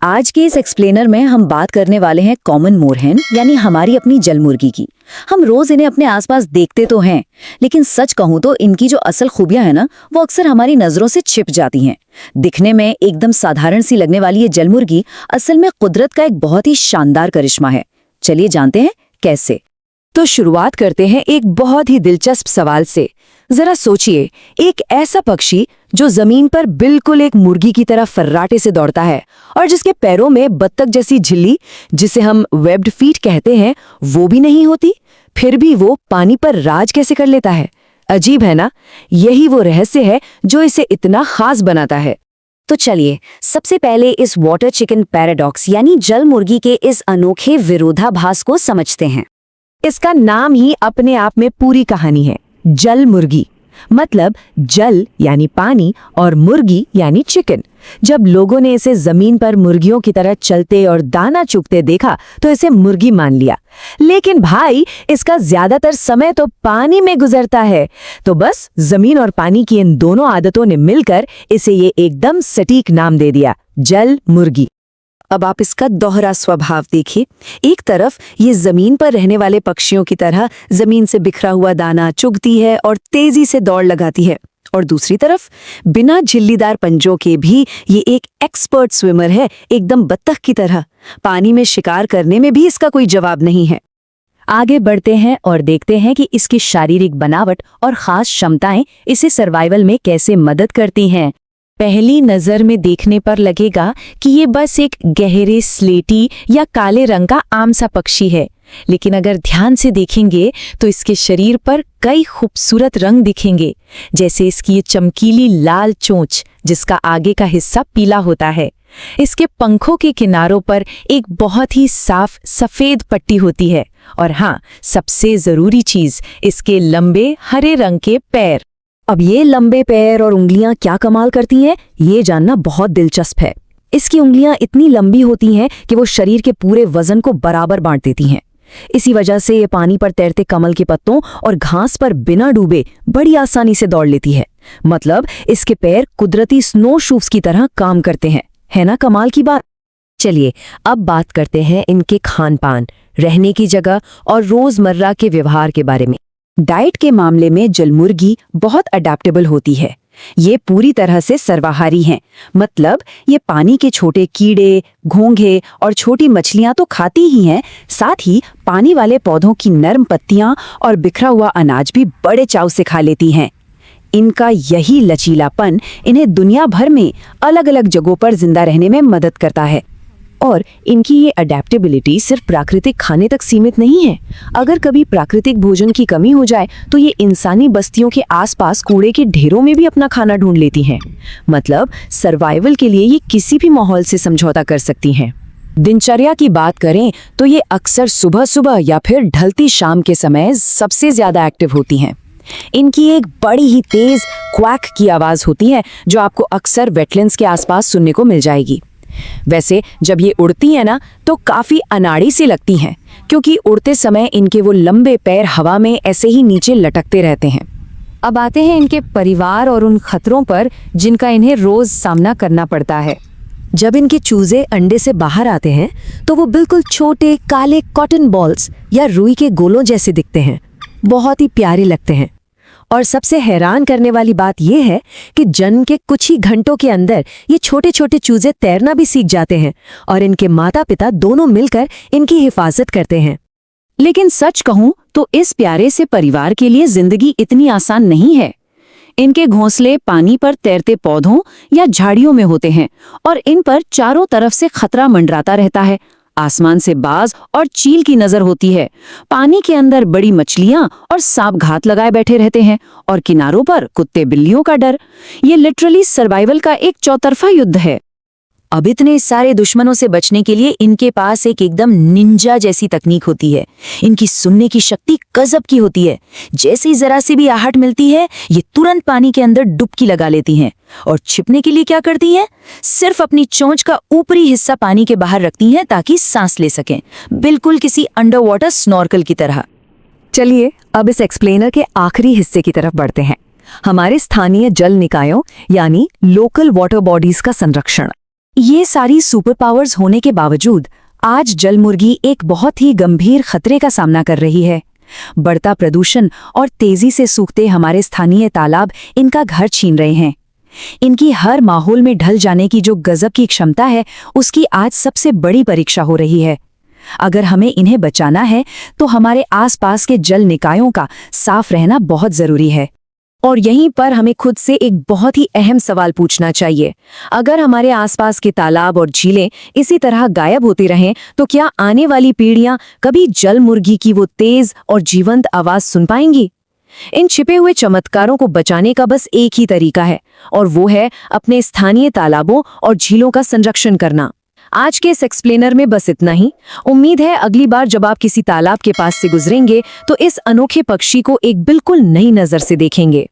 आज के इस एक्सप्लेनर में हम बात करने वाले हैं कॉमन मोरहेन यानी हमारी अपनी जल मुर्गी की। हम रोज इन्हें अपने आसपास देखते तो हैं, लेकिन सच कहूं तो इनकी जो असल खूबियां है ना, वो अक्सर हमारी नजरों से छिप जाती हैं। दिखने में एकदम साधारण सी लगने वाली ये जल मुर्गी असल में कुदरत का एक बहुत ही शानदार करिश्मा है। चलिए जानते हैं कैसे। तो शुरुआत करते हैं एक बहुत ही दिलचस्प सवाल से। जरा सोचिए, एक ऐसा पक्षी जो जमीन पर बिल्कुल एक मुर्गी की तरह फर्राटे से दौड़ता है और जिसके पैरों में बत्तख जैसी झिल्ली, जिसे हम वेब्ड फीट कहते हैं, वो भी नहीं होती, फिर भी वो पानी पर राज कैसे कर लेता है। अजीब है ना? यही वो रहस्य है जो इसे इतना खास बनाता है। तो चलिए सबसे पहले इस वाटर चिकन पैराडॉक्स यानी जल मुर्गी के इस अनोखे विरोधाभास को समझते हैं। इसका नाम ही अपने आप में पूरी कहानी है। जल मुर्गी मतलब जल यानी पानी और मुर्गी यानी चिकन। जब लोगों ने इसे जमीन पर मुर्गियों की तरह चलते और दाना चुगते देखा तो इसे मुर्गी मान लिया, लेकिन भाई इसका ज्यादातर समय तो पानी में गुजरता है। तो बस जमीन और पानी की इन दोनों आदतों ने मिलकर इसे ये एकदम सटीक नाम दे दिया, जल मुर्गी। अब आप इसका दोहरा स्वभाव देखिए। एक तरफ ये जमीन पर रहने वाले पक्षियों की तरह जमीन से बिखरा हुआ दाना चुगती है और तेजी से दौड़ लगाती है, और दूसरी तरफ बिना झिल्लीदार पंजों के भी ये एक एक्सपर्ट स्विमर है, एकदम बत्तख की तरह। पानी में शिकार करने में भी इसका कोई जवाब नहीं है। आगे बढ़ते हैं और देखते हैं कि इसकी शारीरिक बनावट और खास क्षमताएं इसे सर्वाइवल में कैसे मदद करती हैं। पहली नजर में देखने पर लगेगा कि ये बस एक गहरे स्लेटी या काले रंग का आम सा पक्षी है, लेकिन अगर ध्यान से देखेंगे तो इसके शरीर पर कई खूबसूरत रंग दिखेंगे, जैसे इसकी ये चमकीली लाल चोंच जिसका आगे का हिस्सा पीला होता है। इसके पंखों के किनारों पर एक बहुत ही साफ सफेद पट्टी होती है, और हाँ, सबसे जरूरी चीज, इसके लंबे हरे रंग के पैर। अब ये लंबे पैर और उंगलियां क्या कमाल करती हैं, ये जानना बहुत दिलचस्प है। इसकी उंगलियां इतनी लंबी होती हैं कि वो शरीर के पूरे वजन को बराबर बांट देती हैं। इसी वजह से ये पानी पर तैरते कमल के पत्तों और घास पर बिना डूबे बड़ी आसानी से दौड़ लेती है। मतलब इसके पैर कुदरती स्नो शूज की तरह काम करते हैं। है ना कमाल की बात? चलिए अब बात करते हैं इनके खान पान, रहने की जगह और रोजमर्रा के व्यवहार के बारे में। डाइट के मामले में जलमुर्गी बहुत अडेप्टेबल होती है। ये पूरी तरह से सर्वाहारी हैं, मतलब ये पानी के छोटे कीड़े, घोंघे और छोटी मछलियां तो खाती ही हैं, साथ ही पानी वाले पौधों की नरम पत्तियां और बिखरा हुआ अनाज भी बड़े चाव से खा लेती हैं। इनका यही लचीलापन इन्हें दुनिया भर में अलग अलग जगहों पर जिंदा रहने में मदद करता है। और इनकी ये अडेप्टेबिलिटी सिर्फ प्राकृतिक खाने तक सीमित नहीं है। अगर कभी प्राकृतिक भोजन की कमी हो जाए तो ये इंसानी बस्तियों के आसपास कूड़े के ढेरों में भी अपना खाना ढूंढ लेती हैं। मतलब सर्वाइवल के लिए ये किसी भी माहौल से समझौता कर सकती हैं। दिनचर्या की बात करें तो ये अक्सर सुबह सुबह या फिर ढलती शाम के समय सबसे ज्यादा एक्टिव होती हैं। इनकी एक बड़ी ही तेज क्वैक की आवाज होती है जो आपको अक्सर वेटलैंड्स के आसपास सुनने को मिल जाएगी। वैसे जब ये उड़ती हैं ना तो काफी अनाड़ी सी लगती हैं, क्योंकि उड़ते समय इनके वो लंबे पैर हवा में ऐसे ही नीचे लटकते रहते हैं। अब आते हैं इनके परिवार और उन खतरों पर जिनका इन्हें रोज सामना करना पड़ता है। जब इनके चूजे अंडे से बाहर आते हैं तो वो बिल्कुल छोटे काले कॉटन बॉल्स या रुई के गोलों जैसे दिखते हैं। बहुत ही प्यारे लगते हैं। और सबसे हैरान करने वाली बात यह है कि जन्म के कुछ ही घंटों के अंदर ये छोटे छोटे चूजे तैरना भी सीख जाते हैं और इनके माता पिता दोनों मिलकर इनकी हिफाजत करते हैं। लेकिन सच कहूं तो इस प्यारे से परिवार के लिए जिंदगी इतनी आसान नहीं है। इनके घोंसले पानी पर तैरते पौधों या झाड़ियों में होते हैं और इन पर चारों तरफ से खतरा मंडराता रहता है। आसमान से बाज और चील की नजर होती है। पानी के अंदर बड़ी मछलियां और सांप घात लगाए बैठे रहते हैं और किनारों पर कुत्ते बिल्लियों का डर। ये लिटरली सर्वाइवल का एक चौतरफा युद्ध है। अब इतने सारे दुश्मनों से बचने के लिए इनके पास एक एकदम निंजा जैसी तकनीक होती है। इनकी सुनने की शक्ति गजब की होती है। जैसे ही जरा सी भी आहट मिलती है ये तुरंत पानी के अंदर डुबकी लगा लेती हैं। और छिपने के लिए क्या करती हैं? सिर्फ अपनी चोंच का ऊपरी हिस्सा पानी के बाहर रखती हैं ताकि सांस ले सकें, बिल्कुल किसी अंडर वाटर स्नॉर्कल की तरह। चलिए अब इस एक्सप्लेनर के आखिरी हिस्से की तरफ बढ़ते हैं, हमारे स्थानीय जल निकायों यानी लोकल वाटर बॉडीज का संरक्षण। ये सारी सुपर पावर्स होने के बावजूद आज जल मुर्गी एक बहुत ही गंभीर खतरे का सामना कर रही है। बढ़ता प्रदूषण और तेजी से सूखते हमारे स्थानीय तालाब इनका घर छीन रहे हैं। इनकी हर माहौल में ढल जाने की जो गजब की क्षमता है, उसकी आज सबसे बड़ी परीक्षा हो रही है। अगर हमें इन्हें बचाना है तो हमारे आसपास के जल निकायों का साफ रहना बहुत जरूरी है। और यहीं पर हमें खुद से एक बहुत ही अहम सवाल पूछना चाहिए। अगर हमारे आसपास के तालाब और झीलें इसी तरह गायब होती रहें तो क्या आने वाली पीढ़ियां कभी जल मुर्गी की वो तेज और जीवंत आवाज सुन पाएंगी? इन छिपे हुए चमत्कारों को बचाने का बस एक ही तरीका है, और वो है अपने स्थानीय तालाबों और झीलों का संरक्षण करना। आज के इस एक्सप्लेनर में बस इतना ही। उम्मीद है अगली बार जब आप किसी तालाब के पास से गुजरेंगे तो इस अनोखे पक्षी को एक बिल्कुल नई नजर से देखेंगे।